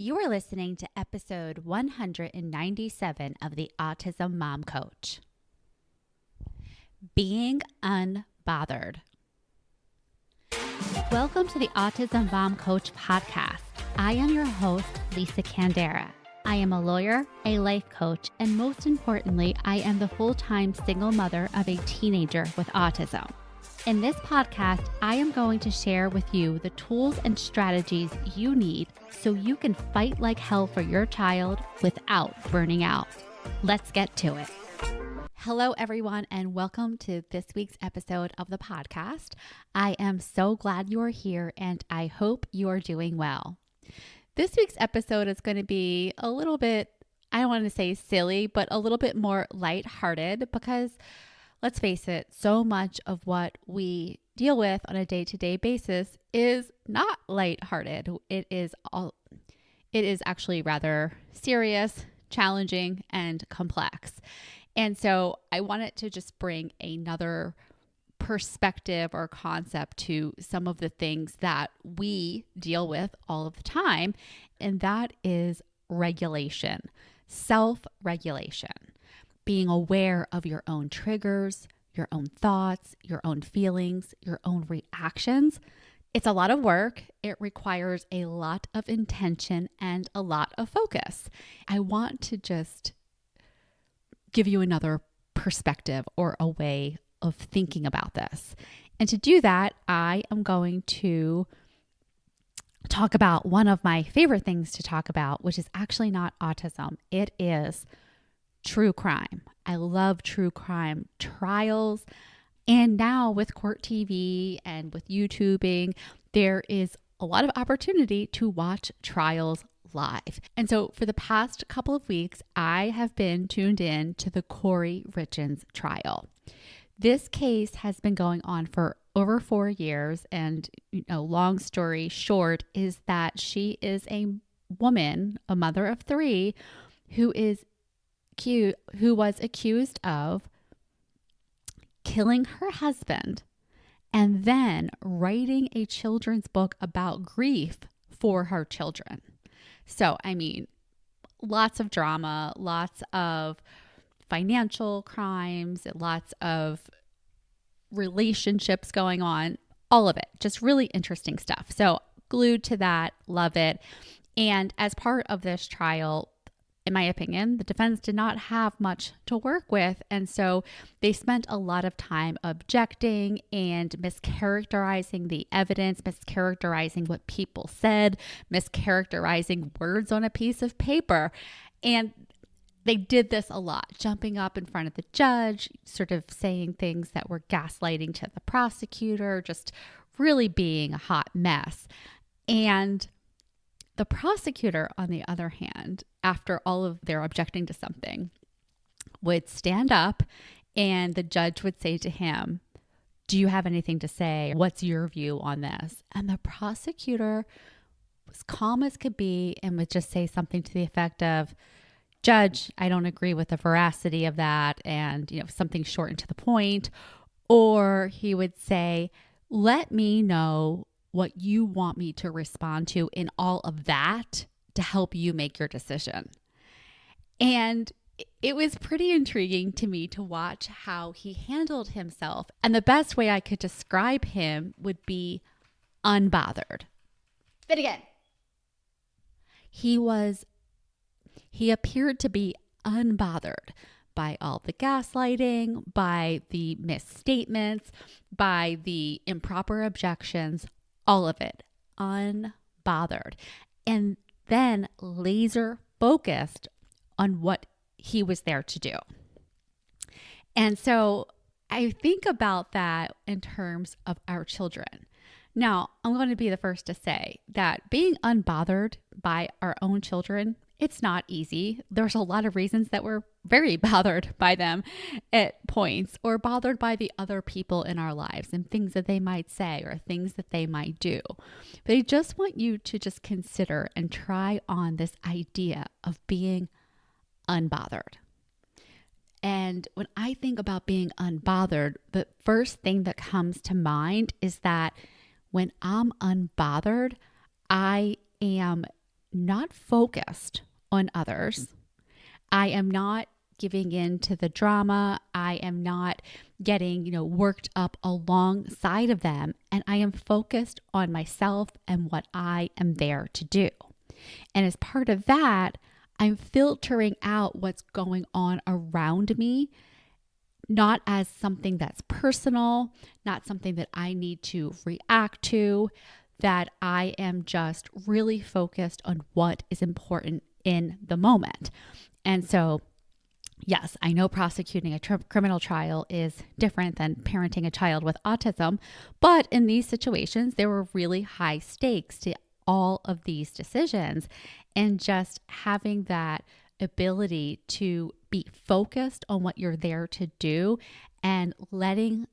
You are listening to episode 197 of the Autism Mom Coach. Being unbothered. Welcome to the Autism Mom Coach podcast. I am your host, Lisa Candera. I am a lawyer, a life coach, and most importantly, I am the full-time single mother of a teenager with autism. In this podcast, I am going to share with you the tools and strategies you need so you can fight like hell for your child without burning out. Let's get to it. Hello, everyone, and welcome to this week's episode of the podcast. I am so glad you are here, and I hope you are doing well. This week's episode is going to be a little bit, I don't want to say silly, but a little bit more lighthearted because let's face it, so much of what we deal with on a day-to-day basis is not lighthearted. It is actually rather serious, challenging, and complex. And so I wanted to just bring another perspective or concept to some of the things that we deal with all of the time, and that is regulation, self-regulation. Being aware of your own triggers, your own thoughts, your own feelings, your own reactions. It's a lot of work. It requires a lot of intention and a lot of focus. I want to just give you another perspective or a way of thinking about this. And to do that, I am going to talk about one of my favorite things to talk about, which is actually not autism. It is true crime. I love true crime trials. And now with court TV and with YouTubing, there is a lot of opportunity to watch trials live. And so for the past couple of weeks, I have been tuned in to the Corey Richins trial. This case has been going on for over 4 years. And, long story short is that she is a woman, a mother of 3, who was accused of killing her husband and then writing a children's book about grief for her children. So, lots of drama, lots of financial crimes, lots of relationships going on, all of it, just really interesting stuff. So glued to that, love it. And as part of this trial, in my opinion, the defense did not have much to work with. And so they spent a lot of time objecting and mischaracterizing the evidence, mischaracterizing what people said, mischaracterizing words on a piece of paper. And they did this a lot, jumping up in front of the judge, sort of saying things that were gaslighting to the prosecutor, just really being a hot mess. And the prosecutor, on the other hand, after all of their objecting to something, would stand up and the judge would say to him, "Do you have anything to say? What's your view on this?" And the prosecutor was calm as could be and would just say something to the effect of, "Judge, I don't agree with the veracity of that," and something short and to the point. Or he would say, "Let me know what you want me to respond to in all of that to help you make your decision." And it was pretty intriguing to me to watch how he handled himself. And the best way I could describe him would be unbothered. But again, he appeared to be unbothered by all the gaslighting, by the misstatements, by the improper objections, all of it, unbothered. And then laser focused on what he was there to do. And so I think about that in terms of our children. Now, I'm going to be the first to say that being unbothered by our own children, it's not easy. There's a lot of reasons that we're very bothered by them at points, or bothered by the other people in our lives and things that they might say or things that they might do. But I just want you to just consider and try on this idea of being unbothered. And when I think about being unbothered, the first thing that comes to mind is that when I'm unbothered, I am not focused on others. I am not giving in to the drama. I am not getting, worked up alongside of them. And I am focused on myself and what I am there to do. And as part of that, I'm filtering out what's going on around me, not as something that's personal, not something that I need to react to, that I am just really focused on what is important in the moment. And so, yes, I know prosecuting a criminal trial is different than parenting a child with autism, but in these situations, there were really high stakes to all of these decisions. And just having that ability to be focused on what you're there to do and letting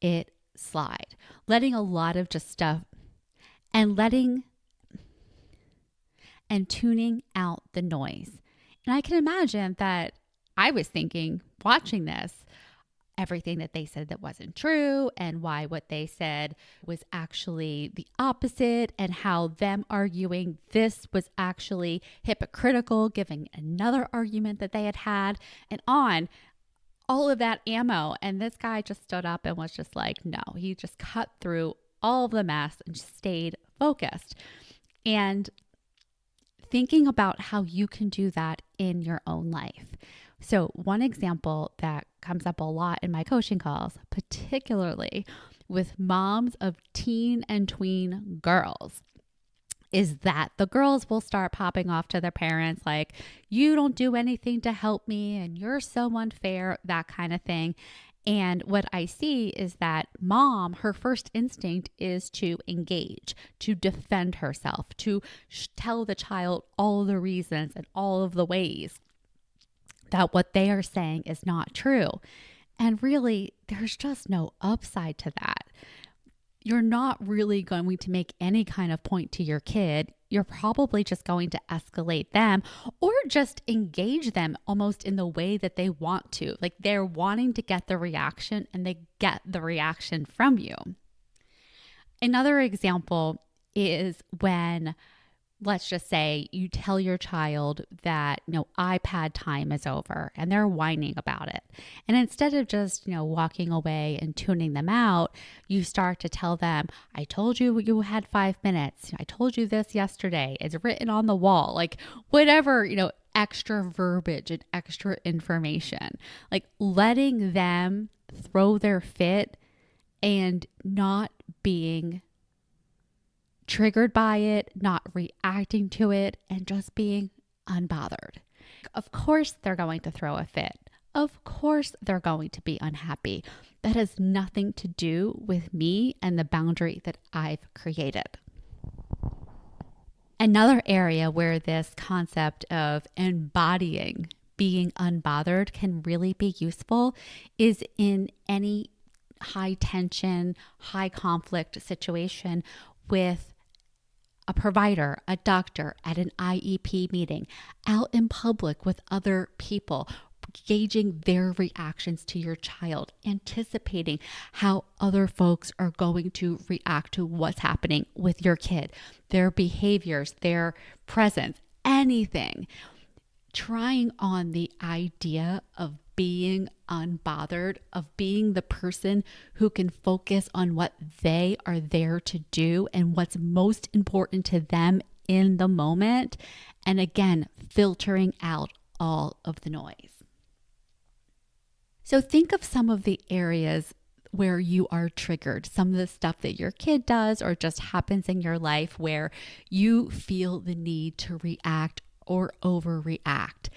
it slide, letting a lot of just stuff and tuning out the noise. And I can imagine that I was thinking, watching this, everything that they said that wasn't true and why what they said was actually the opposite, and how them arguing this was actually hypocritical, giving another argument that they had, and on all of that ammo. And this guy just stood up and was just like, no, he just cut through all of the mess and stayed focused. And thinking about how you can do that in your own life. So one example that comes up a lot in my coaching calls, particularly with moms of teen and tween girls, is that the girls will start popping off to their parents like, you don't do anything to help me and you're so unfair, that kind of thing. And what I see is that mom, her first instinct is to engage, to defend herself, to tell the child all the reasons and all of the ways that what they are saying is not true. And really, there's just no upside to that. You're not really going to make any kind of point to your kid. You're probably just going to escalate them or just engage them almost in the way that they want to. Like they're wanting to get the reaction and they get the reaction from you. Another example is when, let's just say you tell your child that, iPad time is over and they're whining about it. And instead of just, walking away and tuning them out, you start to tell them, I told you you had 5 minutes. I told you this yesterday. It's written on the wall, like whatever, extra verbiage and extra information, like letting them throw their fit and not being triggered by it, not reacting to it, and just being unbothered. Of course, they're going to throw a fit. Of course, they're going to be unhappy. That has nothing to do with me and the boundary that I've created. Another area where this concept of embodying being unbothered can really be useful is in any high tension, high conflict situation with a provider, a doctor, at an IEP meeting, out in public with other people, gauging their reactions to your child, anticipating how other folks are going to react to what's happening with your kid, their behaviors, their presence, anything. Trying on the idea of being unbothered, of being the person who can focus on what they are there to do and what's most important to them in the moment. And again, filtering out all of the noise. So think of some of the areas where you are triggered, some of the stuff that your kid does or just happens in your life where you feel the need to react or overreact.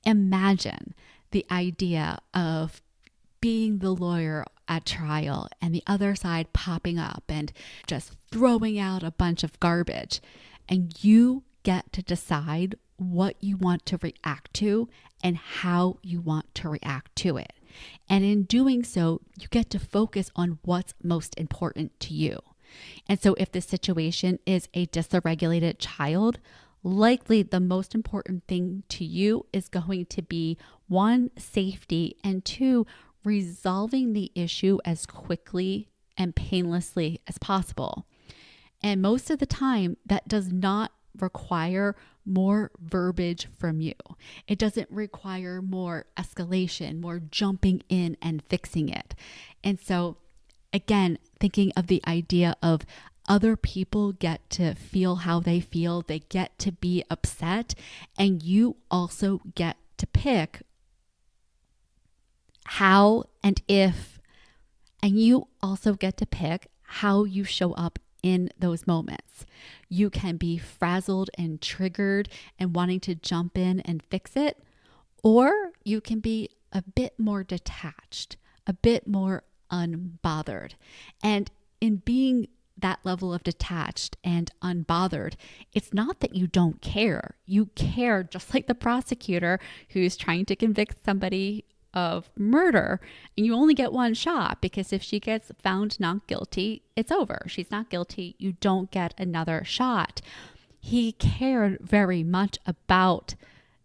Imagine the idea of being the lawyer at trial and the other side popping up and just throwing out a bunch of garbage. And you get to decide what you want to react to and how you want to react to it. And in doing so, you get to focus on what's most important to you. And so if the situation is a dysregulated child, likely the most important thing to you is going to be 1, safety, and 2, resolving the issue as quickly and painlessly as possible. And most of the time, that does not require more verbiage from you. It doesn't require more escalation, more jumping in and fixing it. And so, again, thinking of the idea of other people get to feel how they feel, they get to be upset, and you also get to pick how and if, and you also get to pick how you show up in those moments. You can be frazzled and triggered and wanting to jump in and fix it, or you can be a bit more detached, a bit more unbothered. And in being that level of detached and unbothered, it's not that you don't care. You care, just like the prosecutor who's trying to convict somebody of murder, and you only get one shot, because if she gets found not guilty, it's over. She's not guilty. You don't get another shot. He cared very much about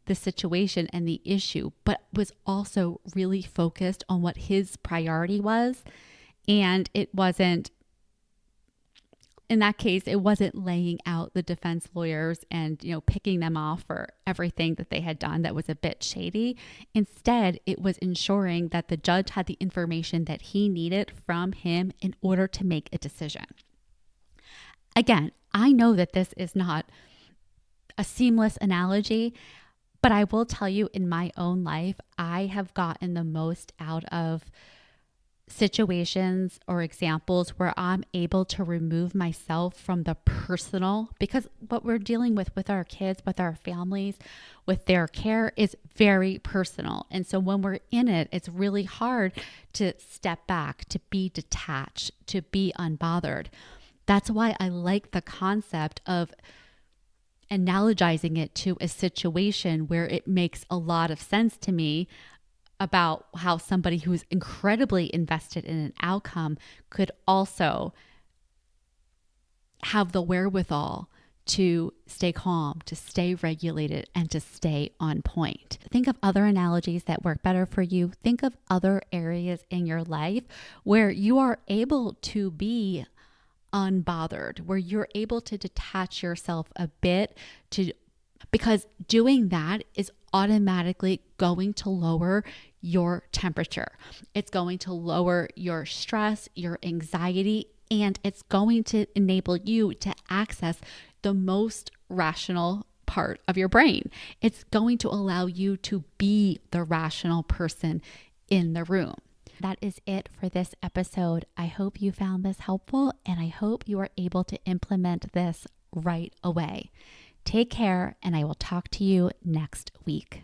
the situation and the issue, but was also really focused on what his priority was. And it wasn't, in that case, it wasn't laying out the defense lawyers and, picking them off for everything that they had done that was a bit shady. Instead, it was ensuring that the judge had the information that he needed from him in order to make a decision. Again, I know that this is not a seamless analogy, but I will tell you, in my own life, I have gotten the most out of situations or examples where I'm able to remove myself from the personal, because what we're dealing with our kids, with our families, with their care is very personal. And so when we're in it, it's really hard to step back, to be detached, to be unbothered. That's why I like the concept of analogizing it to a situation where it makes a lot of sense to me about how somebody who's incredibly invested in an outcome could also have the wherewithal to stay calm, to stay regulated, and to stay on point. Think of other analogies that work better for you. Think of other areas in your life where you are able to be unbothered, where you're able to detach yourself a bit, because doing that is automatically going to lower your temperature. It's going to lower your stress, your anxiety, and it's going to enable you to access the most rational part of your brain. It's going to allow you to be the rational person in the room. That is it for this episode. I hope you found this helpful, and I hope you are able to implement this right away. Take care, and I will talk to you next week.